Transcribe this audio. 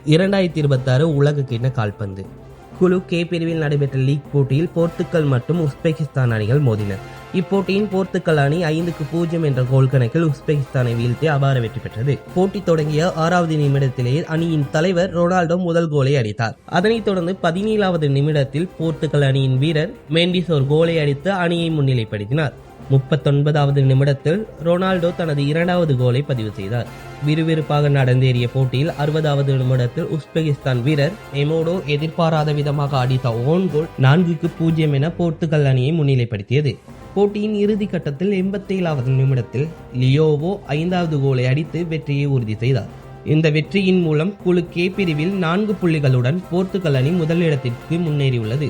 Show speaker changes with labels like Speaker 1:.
Speaker 1: 2026 உலக கிண்ண கால்பந்து குழு கே பிரிவில் நடைபெற்ற லீக் போட்டியில் போர்த்துக்கல் மற்றும் உஸ்பெகிஸ்தான் அணிகள் மோதின. இப்போட்டியின் போர்த்துக்கல் அணி 5-0 என்ற கோல் கணக்கில் உஸ்பெகிஸ்தானை வீழ்த்தி அபார வெற்றி பெற்றது. போட்டி தொடங்கிய 6வது நிமிடத்திலேயே அணியின் தலைவர் ரொனால்டோ முதல் கோலை அடித்தார். அதனைத் தொடர்ந்து 17வது நிமிடத்தில் போர்த்துக்கல் அணியின் வீரர் மெண்டிஸ் ஒரு கோலை அடித்து அணியை முன்னிலைப்படுத்தினார். 39வது நிமிடத்தில் ரொனால்டோ தனது 2வது கோலை பதிவு செய்தார். விறுவிறுப்பாக நடந்தேறிய போட்டியில் 60வது நிமிடத்தில் உஸ்பெகிஸ்தான் வீரர் எமோடோ எதிர்பாராத விதமாக அடித்த ஓன் கோல் 4-0 என போர்த்துகல் அணியை முன்னிலைப்படுத்தியது. போட்டியின் இறுதி கட்டத்தில் 87வது நிமிடத்தில் லியோவோ 5வது கோலை அடித்து வெற்றியை உறுதி செய்தார். இந்த வெற்றியின் மூலம் குழு கே பிரிவில் 4 புள்ளிகளுடன் போர்த்துகல் அணி முதலிடத்திற்கு முன்னேறியுள்ளது.